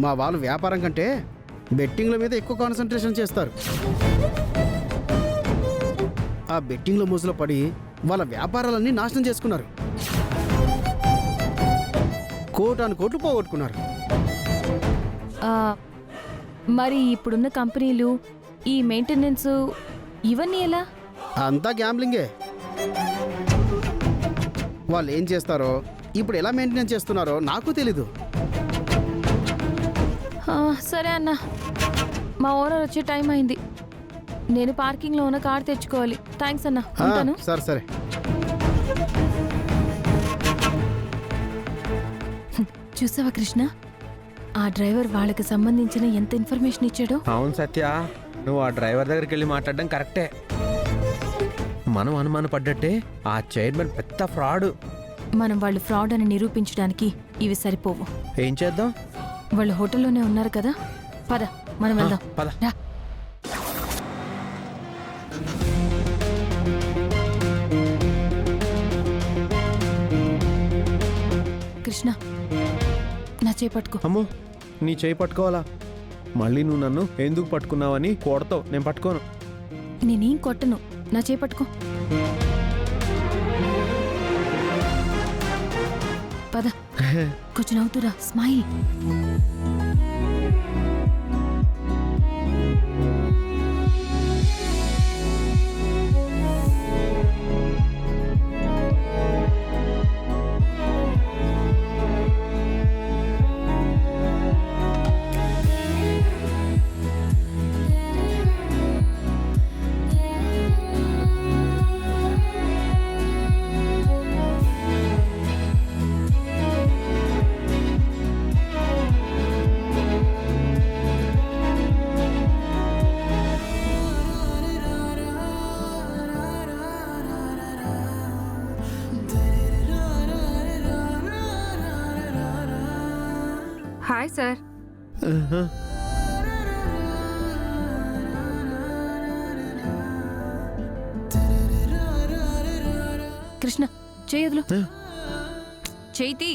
మా వాళ్ళు వ్యాపారం కంటే బెట్టింగ్ల మీద ఎక్కువ కాన్సన్ట్రేషన్ చేస్తారు. ఆ బెట్టింగ్ల మోజులో పడి వాళ్ళ వ్యాపారాలన్నీ నాశనం చేసుకున్నారు. కోటాను కోట్లు పోగొట్టుకున్నారు. మరి ఇప్పుడున్న కంపెనీలు ఈ మెయింటెనెన్స్ ఇవన్నీ ఎలా? అంతా గ్యాంబ్లింగే. వాళ్ళు ఏం చేస్తారో ఇప్పుడు ఎలా మెయింటెనెన్స్ చేస్తున్నారో నాకు తెలీదు. సరే అన్న, మా ఓనర్ వచ్చే టైం అయింది. నేను పార్కింగ్లో ఉన్న కార్ తెచ్చుకోవాలి. థ్యాంక్స్ అన్న, ఉంటాను. సరే సరే. చూసావా కృష్ణ, ఆ డ్రైవర్ వాళ్ళకి సంబంధించిన ఎంత ఇన్ఫర్మేషన్ ఇచ్చాడో. అవును సత్య, నువ్వు ఆ డ్రైవర్ దగ్గరికి వెళ్ళి మాట్లాడడం కరెక్టే. మనం అనుమానపడ్డట్టే ఆ చైర్మన్ పెద్ద ఫ్రాడ్. మనం వాళ్ళు ఫ్రాడ్ అని నిరూపించడానికి ఇవి సరిపోవు. ఏం చేద్దాం? వాళ్ళు హోటల్లోనే ఉన్నారు కదా, పద మనం వెళ్దాం. పద. రా. కృష్ణ, నా చేయి పట్టుకో. అమ్మో, నీ చేయి పట్టుకోవాలా? మళ్ళీ నువ్వు నన్ను ఎందుకు పట్టుకున్నావని కొడతావు. నేను పట్టుకోను. నేనేం కొట్టను, నా చేయి పట్టుకో. పద, కొంచెం నవ్వుతురా, స్మైల్. Hi sir. కృష్ణ, చేయదులు. చేతి.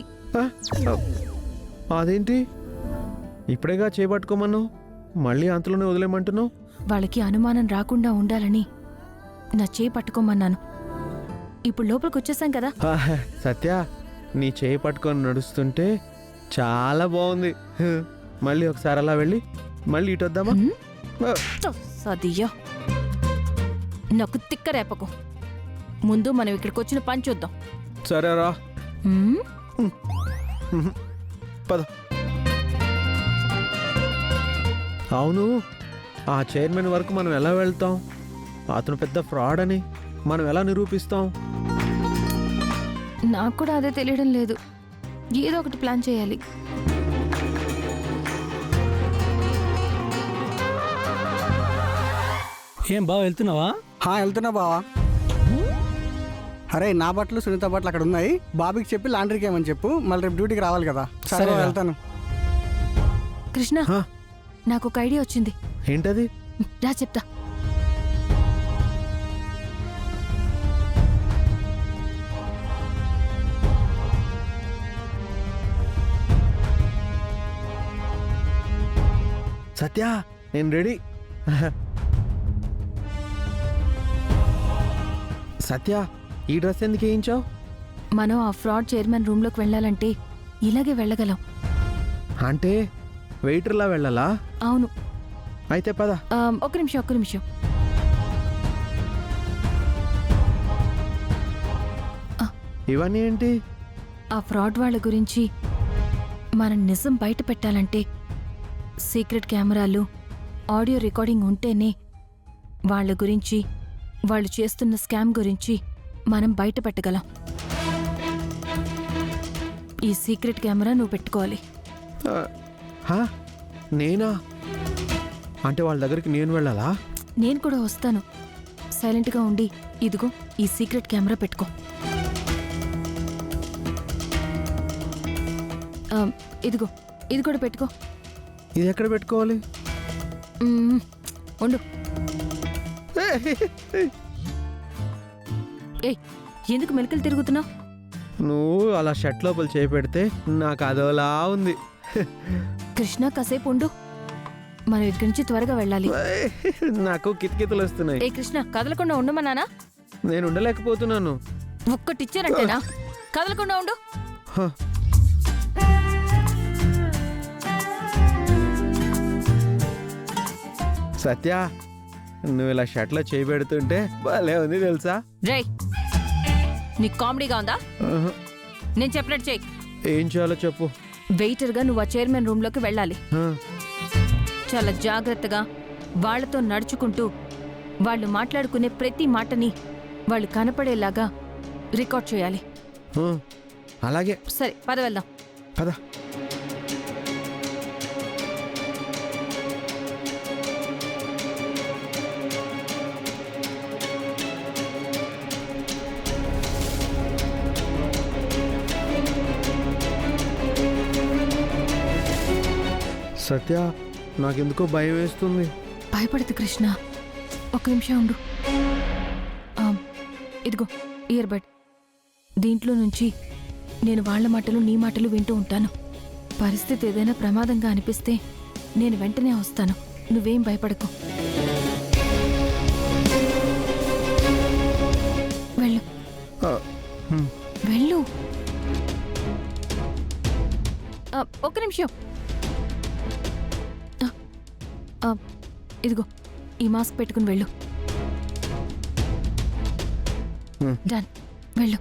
అదేంటి ఇప్పుడేగా చేపట్టుకోమన్నావు, మళ్ళీ అంతలోనే వదిలేమంటున్నావు? వాళ్ళకి అనుమానం రాకుండా ఉండాలని నా చేయి పట్టుకోమన్నాను. ఇప్పుడు లోపలికి వచ్చేసాం కదా. సత్య, నీ చేయి పట్టుకొని నడుస్తుంటే చాలా బాగుంది. మళ్ళీ ఒకసారి అలా వెళ్ళి మళ్ళీ ఇటు వద్దామా? సదియా, నాకు తిక్క రేపకు. ముందు మనం ఇక్కడికి వచ్చిన పని చూద్దాం. సరేరా, పద. అవును, ఆ చైర్మన్ వరకు మనం ఎలా వెళ్తాం? అతను పెద్ద ఫ్రాడ్ అని మనం ఎలా నిరూపిస్తాం? నాకు కూడా అదే తెలియడం లేదు. ఏదో ఒకటి ప్లాన్ చేయాలి. ఏం బావ, వెళ్తున్నావా? వెళ్తున్నా బావా. అరే, నా బట్టలు సునీత బట్టలు అక్కడ ఉన్నాయి. బాబీకి చెప్పి లాండ్రీకి ఏమని చెప్పు. మళ్ళీ రేపు డ్యూటీకి రావాలి కదా. సరే, వెళ్తాను. కృష్ణ, నాకు ఒక ఐడియా వచ్చింది. ఏంటది? రా చెప్తా. సత్య, నేను రెడీ. సత్య, ఈ డ్రెస్ ఎందుకు వేయించావు? మనం ఆ ఫ్రాడ్ చైర్మన్ రూమ్లోకి వెళ్ళాలంటే ఇలాగే వెళ్ళగలం. అంటే వెయిటర్లా వెళ్ళాలా? అవును. అయితే పద. ఒక్క నిమిషం. ఇవన్నీ ఏంటి? ఆ ఫ్రాడ్ వాళ్ళ గురించి మనం నిజం బయట పెట్టాలంటే సీక్రెట్ కెమెరాలు, ఆడియో రికార్డింగ్ ఉంటేనే వాళ్ళ గురించి, వాళ్ళు చేస్తున్న స్కామ్ గురించి మనం బయట పెట్టగలం. ఈ సీక్రెట్ కెమెరా నువ్వు పెట్టుకోవాలి. నేనా? అంటే వాళ్ళ దగ్గరికి నేను వెళ్ళాలా? నేను కూడా వస్తాను. సైలెంట్గా ఉండి ఇదిగో ఈ సీక్రెట్ కెమెరా పెట్టుకో. ఇదిగో ఇది కూడా పెట్టుకో. ఇది ఎక్కడ పెట్టుకోవాలి? ఉండు. ఏయ్, ఎందుకు మెలికలు తిరుగుతున్నావు? నువ్వు అలా షర్ట్ లోపల చేయి పెడితే నాకు అదోలా ఉంది. కృష్ణ కాసేపు ఉండు, మనం ఇక్కడి నుంచి త్వరగా వెళ్ళాలి. నాకు కితకితలు వస్తున్నాయి. ఏ కృష్ణ, కదలకుండా ఉండమన్నానా? నేను ఉండలేకపోతున్నాను. ఒక్కటిచ్చారంటేనా? కదలకుండా ఉండు. హ. సత్య, నువ్వు ఇలా షర్ట్లో చేయి పెడుతుంటే భలే ఉంది తెలుసా? రేయ్, నీకు కామెడీగా ఉందా? ఆహా. నేను చెప్పినట్టు చెయ్యి. ఏం చేయాలో చెప్పు. వెయిటర్గా నువ్వు ఆ చైర్మన్ రూమ్లోకి వెళ్ళాలి. ఆ, చాలా జాగ్రత్తగా వాళ్లతో నడుచుకుంటూ వాళ్ళు మాట్లాడుకునే ప్రతి మాటని వాళ్ళు కనపడేలాగా రికార్డ్ చేయాలి. ఆ, అలాగే. సరే, పద వెళ్దాం. పద. సత్య, నాకెందుకో భయం వేస్తుంది. భయపడదు కృష్ణ, ఒక నిమిషం ఉండు. ఇదిగో ఇయర్ బడ్. దీంట్లో నుంచి నేను వాళ్ళ మాటలు నీ మాటలు వింటూ ఉంటాను. పరిస్థితి ఏదైనా ప్రమాదంగా అనిపిస్తే నేను వెంటనే వస్తాను. నువ్వేం భయపడకు. వెళ్ళు, ఆ, హ్మ్. వెళ్ళు. ఒక్క నిమిషం. ఇదిగో ఈ మాస్క్ పెట్టుకుని వెళ్ళు. డన్, వెళ్ళు.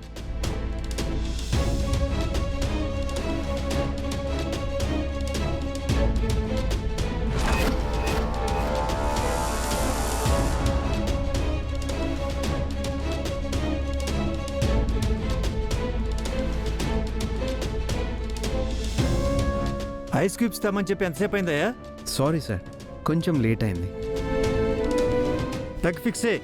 ఐస్ క్యూబ్స్ తెమ్మని చెప్పి ఎంతసేపు అయిందయ్యా? సారీ సార్, కొంచెం లేట్ అయింది. తగ్గి ఫిక్సే.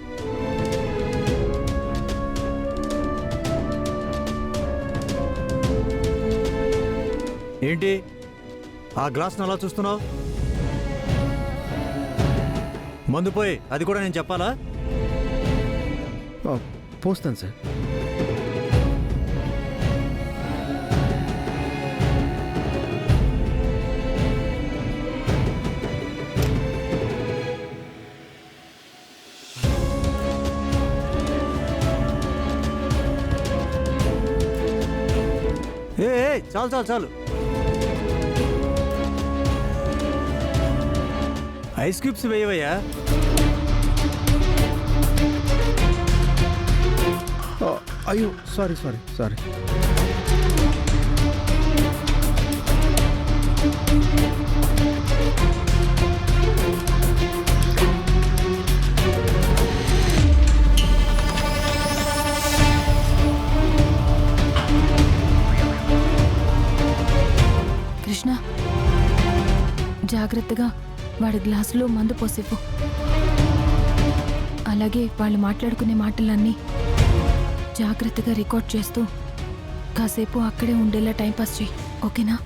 ఏంటి ఆ గ్లాస్ను అలా చూస్తున్నావు? మందు పోయి, అది కూడా నేను చెప్పాలా? ఆ, పోస్తాను సార్. చాలు చాలు చాలు. ఐస్ క్యూబ్స్ వేయవయ్యా. అయ్యో, సారీ సారీ సారీ. కృష్ణ, జాగ్రత్తగా వాడి గ్లాసులో మందు పోసివ్వు. అలాగే వాళ్ళు మాట్లాడుకునే మాటలన్నీ జాగ్రత్తగా రికార్డ్ చేస్తూ కాసేపు అక్కడే ఉండేలా టైంపాస్ చేయి. ఓకేనా?